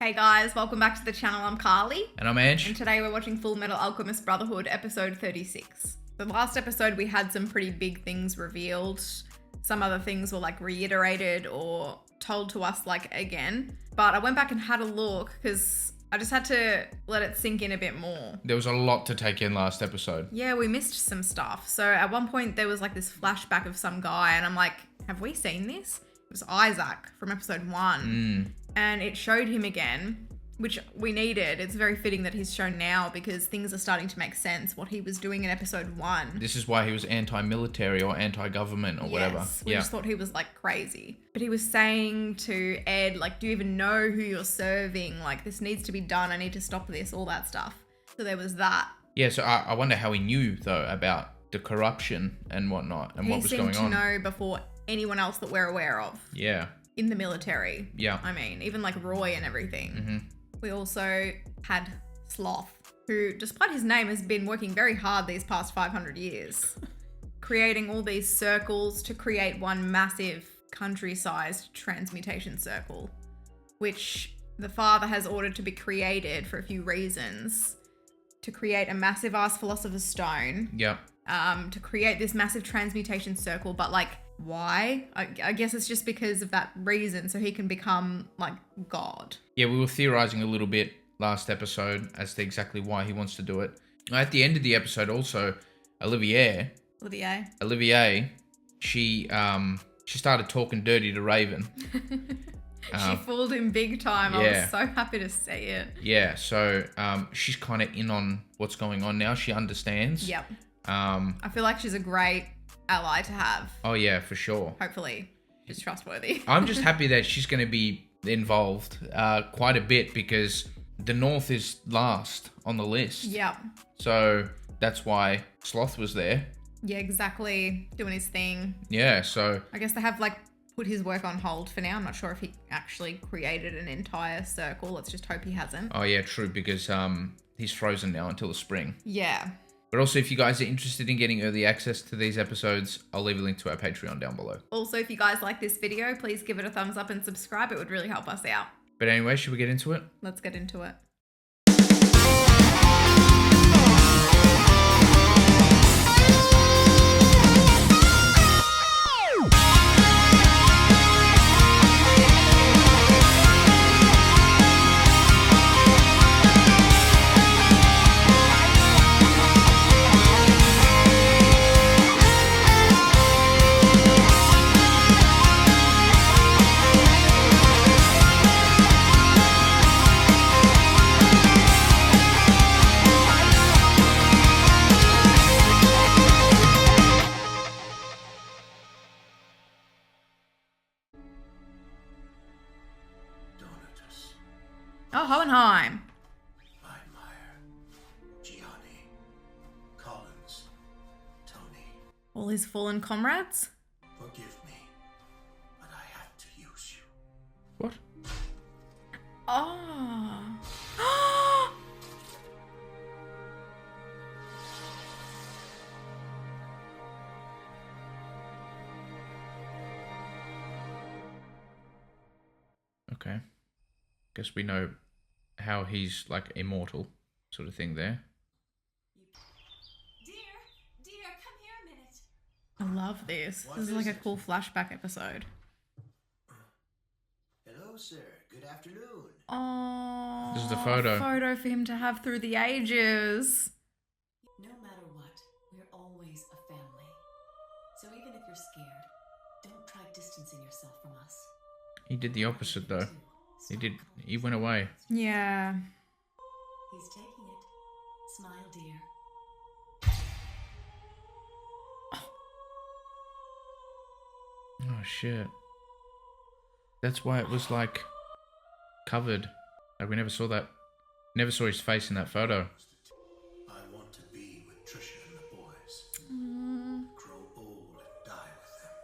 Hey guys, welcome back to the channel. I'm Carly. And I'm Ange. And today we're watching Fullmetal Alchemist Brotherhood, episode 36. The last episode we had some pretty big things revealed. Some other things were like reiterated or told to us like again. But I went back and had a look because I just had to let it sink in a bit more. There was a lot to take in last episode. Yeah, we missed some stuff. So at one point there was like this flashback of some guy and I'm like, have we seen this? It was Isaac from episode 1. And it showed him again, which we needed. It's very fitting that he's shown now because things are starting to make sense, what he was doing in episode 1. This is why he was anti-military or anti-government or whatever. We just thought he was like crazy. But he was saying to Ed, like, do you even know who you're serving? Like, this needs to be done. I need to stop this, all that stuff. So there was that. Yeah, so I wonder how he knew, though, about the corruption and whatnot and what was going on. He seemed to know before anyone else that we're aware of. Yeah. In the military. Yeah. I mean, even like Roy and everything. We also had Sloth, who, despite his name, has been working very hard these past 500 years. Creating all these circles to create one massive country-sized transmutation circle, which the father has ordered to be created for a few reasons. To create a massive-ass Philosopher's Stone. Yep. To create this massive transmutation circle, but like, why? I guess it's just because of that reason, so he can become like God. Yeah, we were theorizing a little bit last episode as to exactly why he wants to do it. At the end of the episode also, Olivier, she started talking dirty to Raven. She fooled him big time. I was so happy to see it. Yeah, so she's kind of in on what's going on now. She understands. Yep. I feel like she's a great ally to have. Oh yeah, for sure. Hopefully she's trustworthy. I'm just happy that she's going to be involved quite a bit because the North is last on the list. Yeah. So that's why Sloth was there. Yeah, exactly. Doing his thing. Yeah, so I guess they have like put his work on hold for now. I'm not sure if he actually created an entire circle. Let's just hope he hasn't. Oh yeah, true, because he's frozen now until the spring. Yeah. But also, if you guys are interested in getting early access to these episodes, I'll leave a link to our Patreon down below. Also, if you guys like this video, please give it a thumbs up and subscribe. It would really help us out. But anyway, should we get into it? Let's get into it. Oh, Hohenheim. Gianni, Collins, Tony. All his fallen comrades? Forgive me, but I have to use you. What? Oh. Okay. Guess we know how he's like immortal sort of thing there. Dear, come here a minute. I love this. This is like a cool flashback episode. Hello, sir. Good afternoon. Oh. This is the photo. A photo for him to have through the ages. No matter what, we're always a family. So even if you're scared, don't try distancing yourself from us. He did the opposite though. He went away. Yeah. He's taking it. Smile, dear. Oh shit. That's why it was like covered. Like we never saw that. Never saw his face in that photo. I want to be with Trisha and the boys. Grow old and die with them.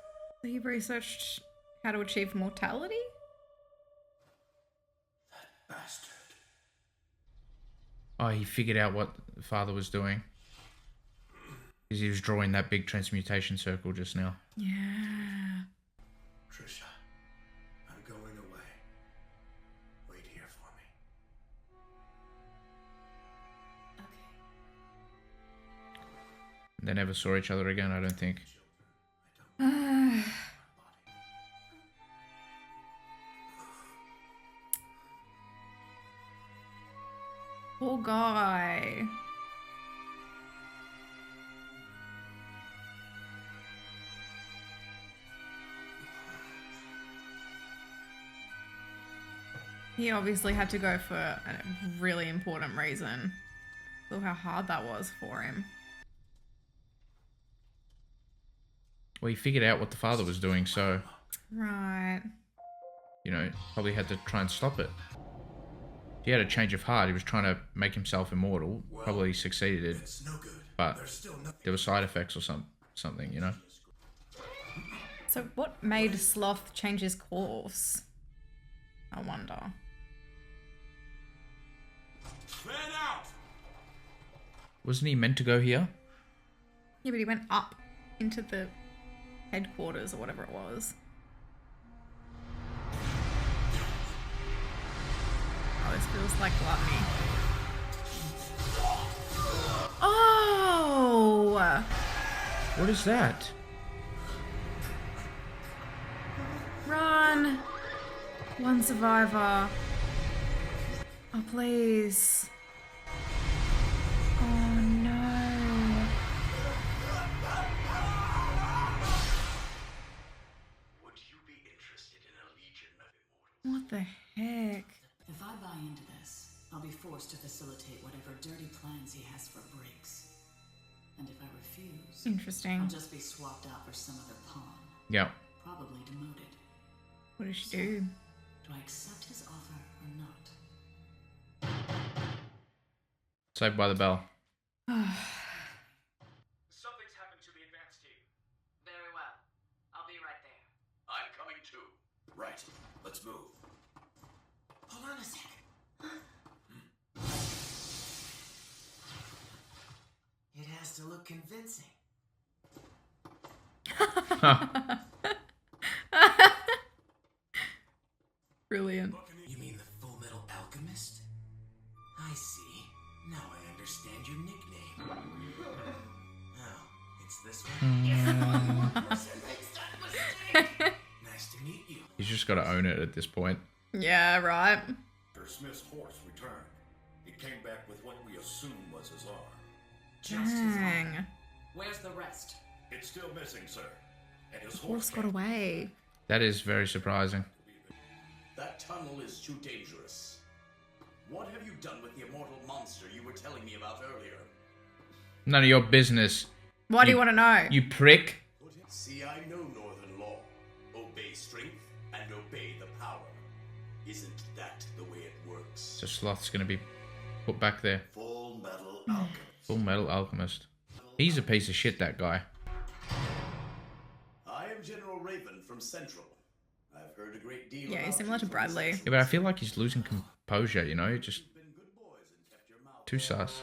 So he researched how to achieve mortality? That bastard. Oh, he figured out what the father was doing. Because he was drawing that big transmutation circle just now. Yeah. Trisha, I'm going away. Wait here for me. They never saw each other again, I don't think. Poor guy. He obviously had to go for a really important reason. Look how hard that was for him. Well, he figured out what the father was doing, so... Right. You know, probably had to try and stop it. He had a change of heart. He was trying to make himself immortal. Probably succeeded. It's no good. But There's still nothing. there were side effects or something, you know? So what made Sloth change his course? I wonder. Man out! Wasn't he meant to go here? Yeah, but he went up into the headquarters or whatever it was. Oh, this feels like gluttony. Oh! What is that? Run! One survivor. Oh, please. Oh, no. Would you be interested in a legion of immortals? What the heck? If I buy into this, I'll be forced to facilitate whatever dirty plans he has for Briggs. And if I refuse, Interesting. I'll just be swapped out for some other pawn, Yeah. probably demoted. What does she do? Do I accept his offer or not? Saved by the Bell. Something's happened to the advance team. Very well. I'll be right there. I'm coming too. Right. Let's move. Hold on a sec. It has to look convincing. Brilliant. You mean the Fullmetal Alchemist? I see. Now I understand your nickname. Oh, it's this one? Nice to meet you. He's just got to own it at this point. Yeah, right. Smith's horse returned. He came back with what we assumed was his arm. Just as Dang. Where's the rest? It's still missing, sir. And his Horse horse got away. That is very surprising. That tunnel is too dangerous. What have you done with the immortal monster you were telling me about earlier? None of your business. Why do you want to know? You prick. See, I know Northern law. Obey strength and obey the power. Isn't that the way it works? So Sloth's going to be put back there. Fullmetal Alchemist. Fullmetal Alchemist. He's a piece of shit, that guy. I am General Raven from Central. I've heard a great deal Yeah, about he's similar you to from Bradley. Yeah, but I feel like he's losing composure, you know? Just You've been good boys and kept your mouth too shut. sus.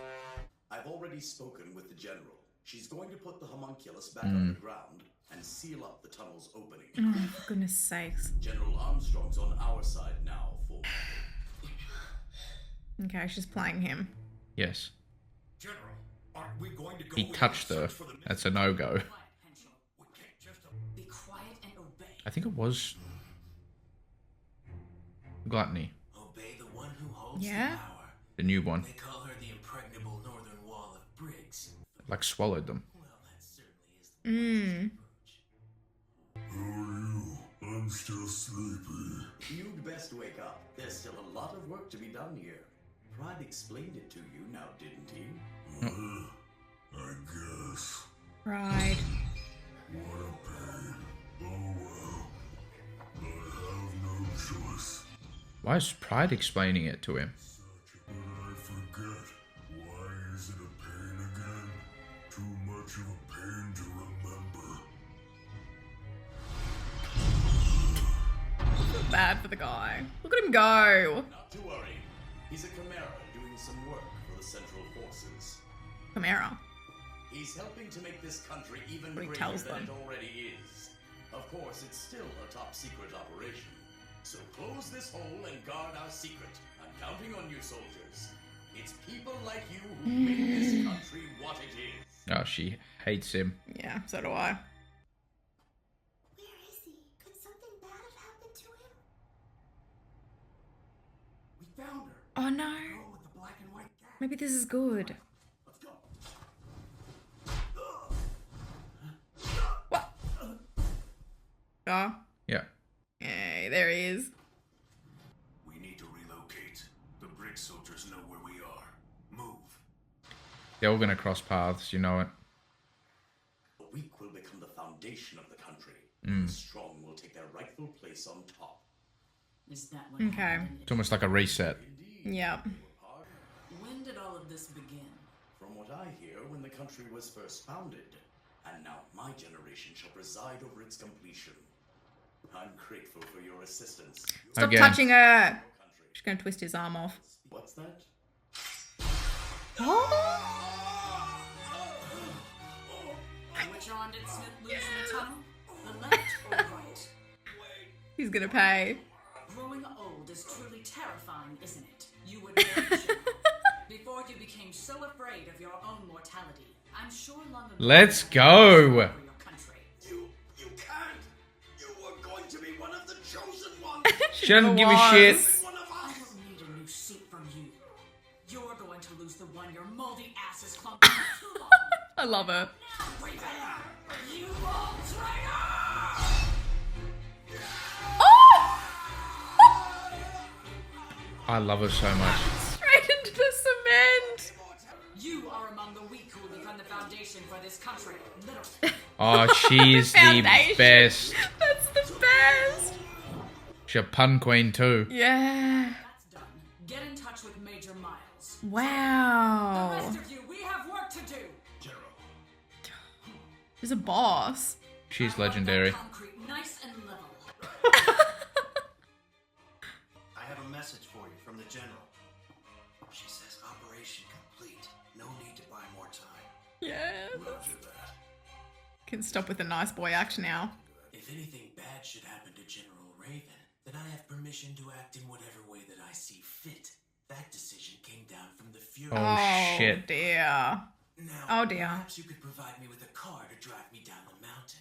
I've already spoken with the General. She's going to put the homunculus back underground and seal up the tunnel's opening. Oh, for goodness sakes. General Armstrong's on our side now, Full. Okay, she's playing him. Yes. General, aren't we going to go He in and touched her. search for the That's a no-go. Quiet, Henschel. We can't just Be quiet and obey. I think it was Gluttony, Obey the one who holds Yeah? the power. the new one. They call her the impregnable northern wall of Briggs. Like swallowed them. Well, that certainly is the wisest approach. Who are you? I'm still sleepy. You'd best wake up. There's still a lot of work to be done here. Pride explained it to you now, didn't he? I guess. Pride. What a pain. Oh well. I have no choice. Why is Pride explaining it to him? But I forget. Why is it a pain again? Too much of a pain to remember. I feel bad for the guy. Look at him go. Not to worry. He's a Chimera doing some work for the Central Forces. Chimera. He's helping to make this country even What he greater tells than them. it already is. Of course, it's still a top secret operation. So close this hole and guard our secret. I'm counting on you, soldiers. It's people like you who make this country what it is. Oh, she hates him. Yeah, so do I. Where is he? Could something bad have happened to him? We found her. Oh no. Girl with the black and white cat. Maybe this is good. Let's go. What? Oh. Yeah. Hey, there he is. We need to relocate. The brick soldiers know where we are. Move. They're all gonna cross paths, you know it. The weak will become the foundation of the country. Mm. The strong will take their rightful place on top. Is that what Okay. happened? It's almost like a reset. Yep. When did all of this begin? From what I hear, when the country was first founded, and now my generation shall preside over its completion. I'm grateful for your assistance. Stop Again. touching her. Your country. She's gonna twist his arm off. What's that? Which arm did Smith lose in the tunnel? The left or right? He's gonna pay. Growing old is truly terrifying, isn't it? You would know, General. Before you became so afraid of your own mortality, I'm sure long ago. Let's go. For your country. You can't! You were going to be one of the chosen ones! She doesn't give a was. shit. One of I us! don't need a new seat from you. You're going to lose the one your moldy ass has clung to too long. I love her. Now, Raven, you old traitor! I love her so much. Straight into the cement. You are among the weak who will become the foundation for this country. Literally. Oh, she is the Foundation. best. That's the best. She's a pun queen too. Yeah. That's done. Get in touch with Major Miles. The Wow. rest of you, we have work to do. General. He's a boss. She's I want legendary. that concrete nice and level. I have a message for you from the General. She says operation complete. No need to buy more time. Yeah. Roger that. Can stop with the nice boy act now. If anything bad should happen to General Raven, then I have permission to act in whatever way that I see fit. That decision came down from the Fuhrer. Oh, shit. Dear. Now, Oh, dear. perhaps you could provide me with a car to drive me down the mountain.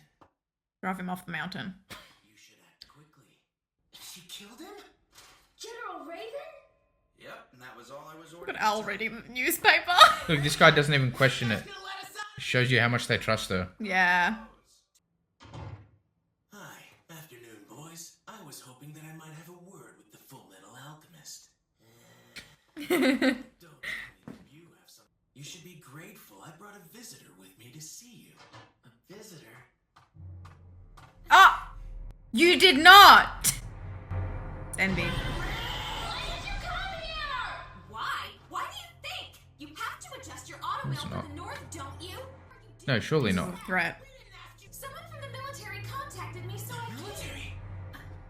Drive him off the mountain. You should act quickly. She killed him? General Raven? Yep, and that was all I was Look ordering. at Al reading the newspaper. Look, this guy doesn't even question it. It shows you how much they trust her. Yeah. Hi, afternoon, boys. I was hoping that I might have a word with the Fullmetal Alchemist. Don't tell me that you have some. You should be grateful. I brought a visitor with me to see you. A visitor? Ah! You did not! Envy. Why? Why do you think? You have to adjust your auto It's mail not. from the north, don't you? No, surely This is not. a threat. Someone from the military contacted me, so I came. Military?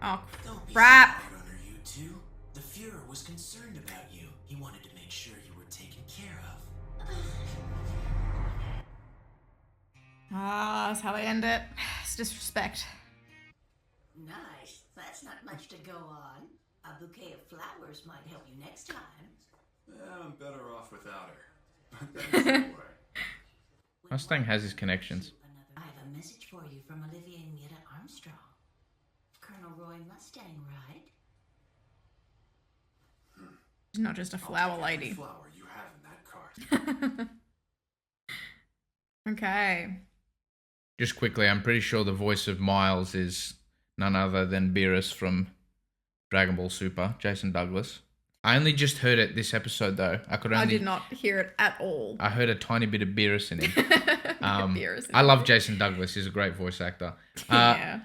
Oh, Don't be crap. so hard on her, you two. The Fuhrer was concerned about you. He wanted to make sure you were taken care of. Ah, that's how they end it. It's disrespect. Nice. That's not much to go on. A bouquet of flowers might help you next time. I'm better off without her. But that's anyway. Mustang has his connections. I have a message for you from Olivia and Mira Armstrong. Colonel Roy Mustang, right? She's not just a flower lady. Flower you have in that cart. Okay. Just quickly, I'm pretty sure the voice of Miles is none other than Beerus from Dragon Ball Super, Jason Douglas. I only just heard it this episode though. I did not hear it at all. I heard a tiny bit of Beerus in him. Beerus in I it. love Jason Douglas. He's a great voice actor. Yeah.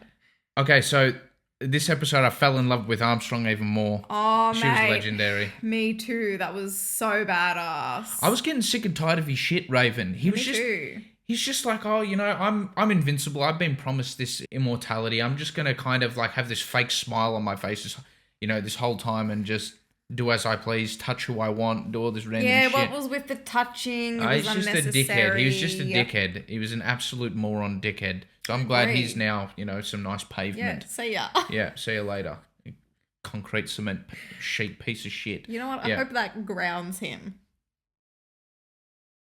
Okay, so this episode I fell in love with Armstrong even more. Oh, She mate. was legendary. Me too. That was so badass. I was getting sick and tired of his shit, Raven. Me too. He's just like, oh, you know, I'm invincible. I've been promised this immortality. I'm just gonna kind of like have this fake smile on my face, this whole time, and just do as I please, touch who I want, do all this random Yeah, shit. what was with the touching? It was He's just a unnecessary. dickhead. He was just a dickhead. He was an absolute moron dickhead. So I'm glad Agree. he's now, some nice Yeah, pavement. see ya. Yeah, see you later. Concrete cement sheet piece of shit. You know what? I Yeah. hope that grounds him.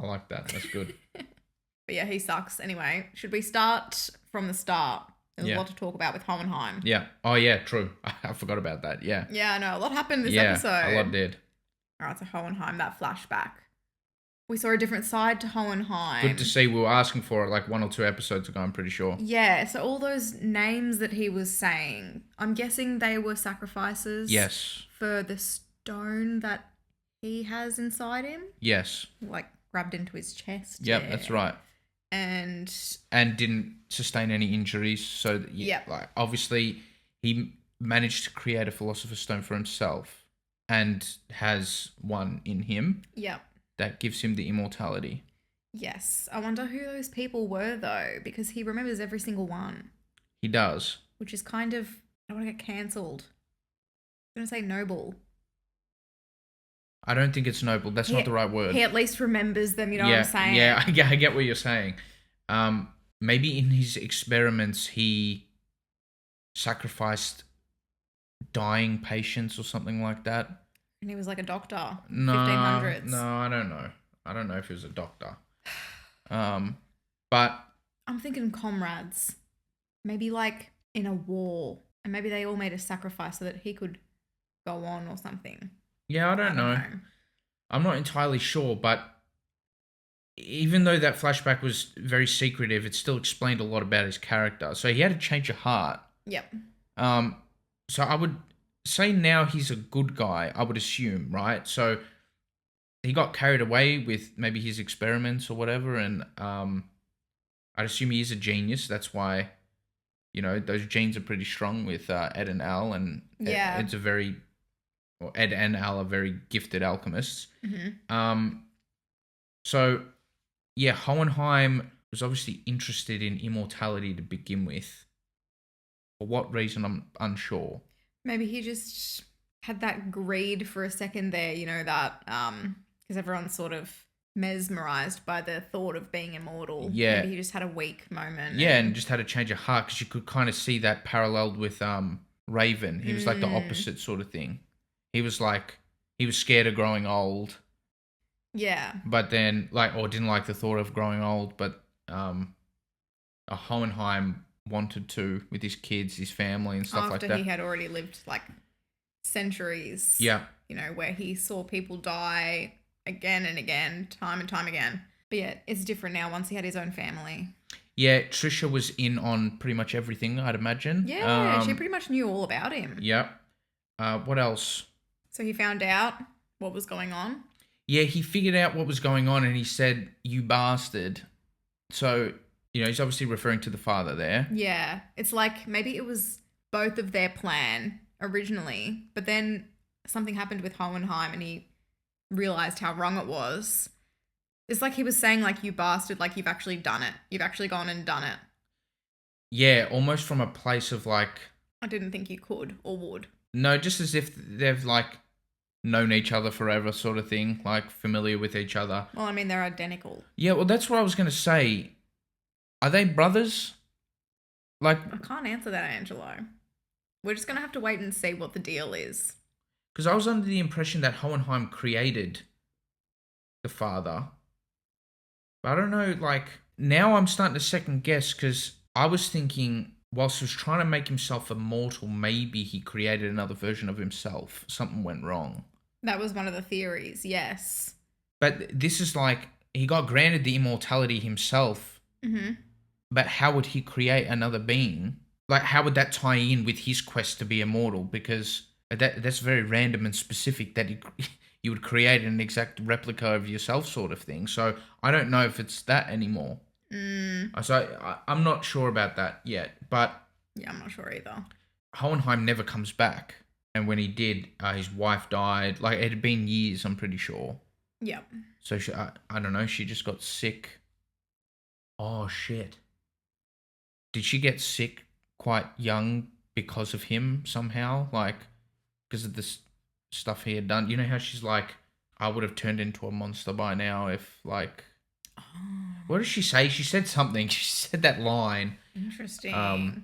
I like that. That's good. But yeah, he sucks. Anyway, should we start from the start? There's Yeah. a lot to talk about with Hohenheim. Yeah. Oh, yeah, true. I forgot about that. Yeah. Yeah, I know. A lot happened this yeah, episode. a lot did. All right, so Hohenheim, that flashback. We saw a different side to Hohenheim. Good to see. We were asking for it like 1 or 2 episodes ago, I'm pretty sure. Yeah, so all those names that he was saying, I'm guessing they were sacrifices. Yes. For the stone that he has inside him. Yes. Like grabbed into his chest. Yep, yeah. that's right. And didn't sustain any injuries. So, like, obviously, he managed to create a Philosopher's Stone for himself and has one in him. Yep. That gives him the immortality. Yes. I wonder who those people were, though, because he remembers every single one. He does. Which is kind of, I don't want to get cancelled. I'm going to say noble. I don't think it's noble. That's not the right word. He at least remembers them, you know what I'm saying? Yeah, I get what you're saying. Maybe in his experiments, he sacrificed dying patients or something like that. And he was like a doctor. No, 1500s. No, I don't know. I don't know if he was a doctor. But I'm thinking comrades. Maybe like in a war. And maybe they all made a sacrifice so that he could go on or something. yeah, I don't know. I'm not entirely sure, but even though that flashback was very secretive, it still explained a lot about his character. So he had a change of heart. Yep. So I would say now he's a good guy, I would assume, right? So he got carried away with maybe his experiments or whatever, and I'd assume he is a genius. That's why, you know, those genes are pretty strong with Ed and Al, and Yeah. Ed and Al are very gifted alchemists. Mm-hmm. So, yeah, Hohenheim was obviously interested in immortality to begin with. For what reason, I'm unsure. Maybe he just had that greed for a second there, you know, that, because everyone's sort of mesmerized by the thought of being immortal. Yeah. Maybe he just had a weak moment. Yeah, and just had a change of heart, because you could kind of see that paralleled with Raven. He was like the opposite sort of thing. He was scared of growing old. Yeah. But then, or didn't like the thought of growing old, but Hohenheim wanted to with his kids, his family, and stuff like that. After he had already lived like centuries. Yeah. You know, where he saw people die again and again, time and time again. But yeah, it's different now once he had his own family. Yeah, Trisha was in on pretty much everything, I'd imagine. Yeah, she pretty much knew all about him. Yep. What else? So he found out what was going on. Yeah, he figured out what was going on and he said, "You bastard." So, you know, he's obviously referring to the father there. Yeah. It's like maybe it was both of their plan originally, but then something happened with Hohenheim and he realized how wrong it was. It's like he was saying, like, you bastard, like you've actually done it. You've actually gone and done it. Yeah, almost from a place of like... I didn't think you could or would. No, just as if they've like known each other forever sort of thing, like familiar with each other. Well, I mean, they're identical. Yeah, well, that's what I was going to say. Are they brothers? Like, I can't answer that, Angelo. We're just going to have to wait and see what the deal is. because I was under the impression that Hohenheim created the father. But I don't know, like, now I'm starting to second guess because I was thinking, whilst he was trying to make himself immortal, maybe he created another version of himself. Something went wrong. That was one of the theories, yes. But this is like, he got granted the immortality himself. Mm-hmm. But how would he create another being? Like, how would that tie in with his quest to be immortal? Because that's very random and specific that you would create an exact replica of yourself sort of thing. So I don't know if it's that anymore. So I'm not sure about that yet. But yeah, I'm not sure either. Hohenheim never comes back. And when he did, his wife died. Like, it had been years, I'm pretty sure. Yep. So I don't know, she just got sick. Oh, shit. Did she get sick quite young because of him somehow? Like, because of this stuff he had done? You know how she's like, I would have turned into a monster by now if, like... Oh. What did she say? She said something. She said that line. Interesting.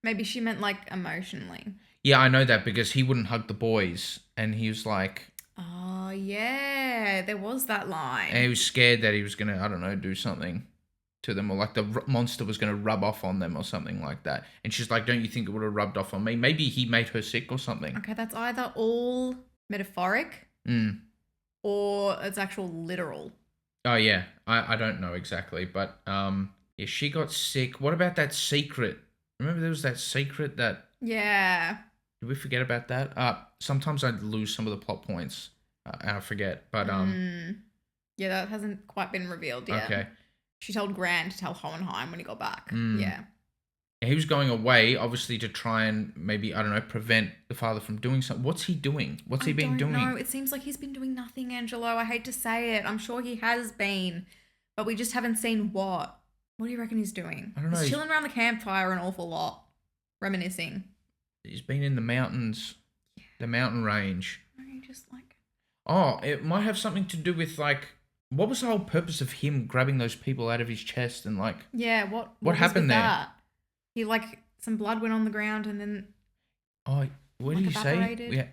Maybe she meant, like, emotionally. Yeah, I know that because he wouldn't hug the boys. And he was like... Oh, yeah. There was that line. And he was scared that he was going to, I don't know, do something to them, or like the monster was going to rub off on them or something like that. And she's like, don't you think it would have rubbed off on me? Maybe he made her sick or something. Okay, that's either all metaphoric or it's actual literal. Oh, yeah. I don't know exactly. But yeah, she got sick. What about that secret? Remember there was that secret that... Yeah. Did we forget about that? Sometimes I lose some of the plot points and I forget. But yeah, that hasn't quite been revealed yet. Okay. She told Gran to tell Hohenheim when he got back. Yeah. He was going away, obviously, to try and maybe, I don't know, prevent the father from doing something. What's he doing? What's he been doing? No, it seems like he's been doing nothing, Angelo. I hate to say it. I'm sure he has been, but we just haven't seen what. What do you reckon he's doing? I don't know. He's chilling around the campfire an awful lot, reminiscing. He's been in the mountains, the mountain range. Just like... Oh, it might have something to do with, like, what was the whole purpose of him grabbing those people out of his chest and, like... Yeah, what happened there? That? He, like, some blood went on the ground and then... Oh, what did he evaporated? say? Yeah,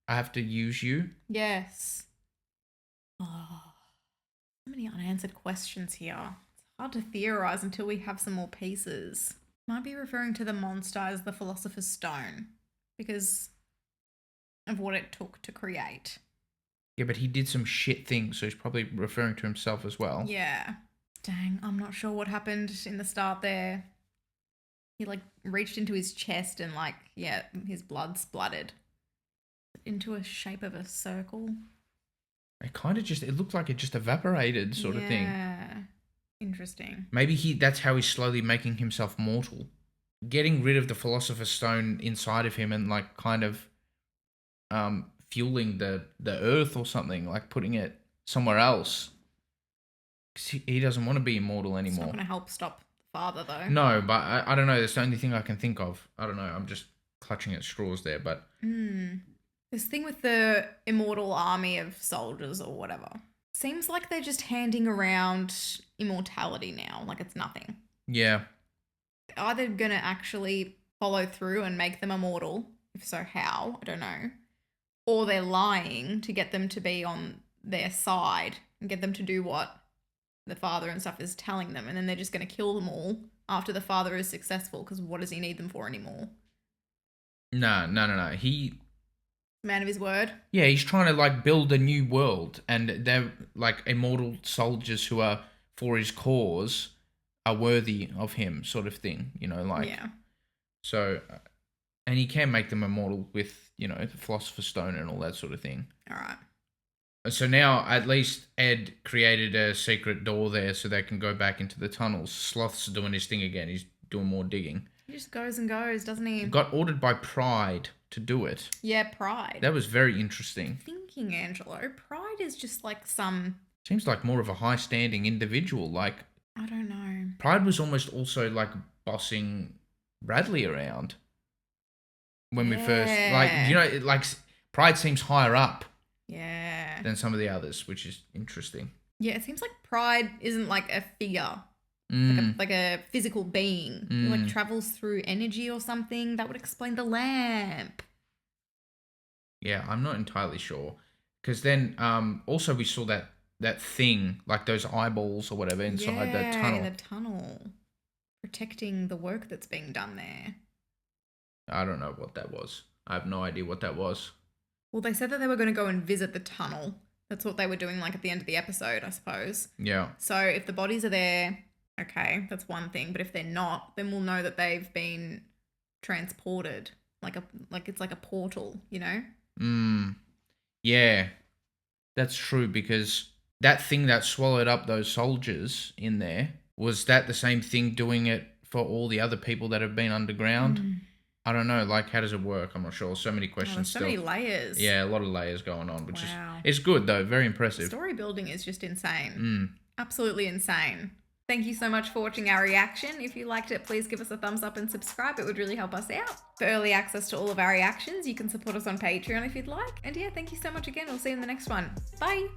I have to use you? Yes. Oh, so many unanswered questions here. It's hard to theorize until we have some more pieces. Might be referring to the monster as the Philosopher's Stone because of what it took to create. Yeah, but he did some shit things, so he's probably referring to himself as well. Yeah. Dang, I'm not sure what happened in the start there. He, like, reached into his chest and, like, yeah, his blood spluttered into a shape of a circle. It looked like it just evaporated sort of thing. Yeah. Interesting. Maybe that's how he's slowly making himself mortal. Getting rid of the Philosopher's Stone inside of him and, like, kind of fueling the earth or something, like putting it somewhere else. 'Cause he doesn't want to be immortal anymore. It's not going to help stop the father, though. No, but I don't know. That's the only thing I can think of. I don't know. I'm just clutching at straws there, but... This thing with the immortal army of soldiers or whatever. Seems like they're just handing around immortality now. Like it's nothing. Yeah. They're either going to actually follow through and make them immortal. If so, how? I don't know. Or they're lying to get them to be on their side and get them to do what the father and stuff is telling them. And then they're just going to kill them all after the father is successful because what does he need them for anymore? No. Man of his word. Yeah, he's trying to, like, build a new world. And they're, like, immortal soldiers who are, for his cause, are worthy of him sort of thing. You know, like... Yeah. So... And he can make them immortal with, you know, the Philosopher's Stone and all that sort of thing. All right. So now, at least Ed created a secret door there so they can go back into the tunnels. Sloth's doing his thing again. He's doing more digging. He just goes and goes, doesn't he? He got ordered by Pride to do it. Yeah, Pride. That was very interesting. Thinking, Angelo, Pride is just like some... Seems like more of a high-standing individual. Like... I don't know. Pride was almost also, like, bossing Bradley around. When we first, like, you know, like, Pride seems higher up than some of the others, which is interesting. Yeah, it seems like Pride isn't like a figure, like a physical being. It, like, travels through energy or something. That would explain the lamp. Yeah, I'm not entirely sure. Because then also we saw that thing, like those eyeballs or whatever inside the tunnel. Yeah, the tunnel. Protecting the work that's being done there. I don't know what that was. I have no idea what that was. Well, they said that they were going to go and visit the tunnel. That's what they were doing, like, at the end of the episode, I suppose. Yeah. So if the bodies are there, okay, that's one thing. But if they're not, then we'll know that they've been transported. Like it's like a portal, you know? Yeah. That's true, because that thing that swallowed up those soldiers in there, was that the same thing doing it for all the other people that have been underground? I don't know. Like, how does it work? I'm not sure. So many questions so many layers. Yeah, a lot of layers going on, which is good, though. Very impressive. Story building is just insane. Absolutely insane. Thank you so much for watching our reaction. If you liked it, please give us a thumbs up and subscribe. It would really help us out. For early access to all of our reactions, you can support us on Patreon if you'd like. And yeah, thank you so much again. We'll see you in the next one. Bye.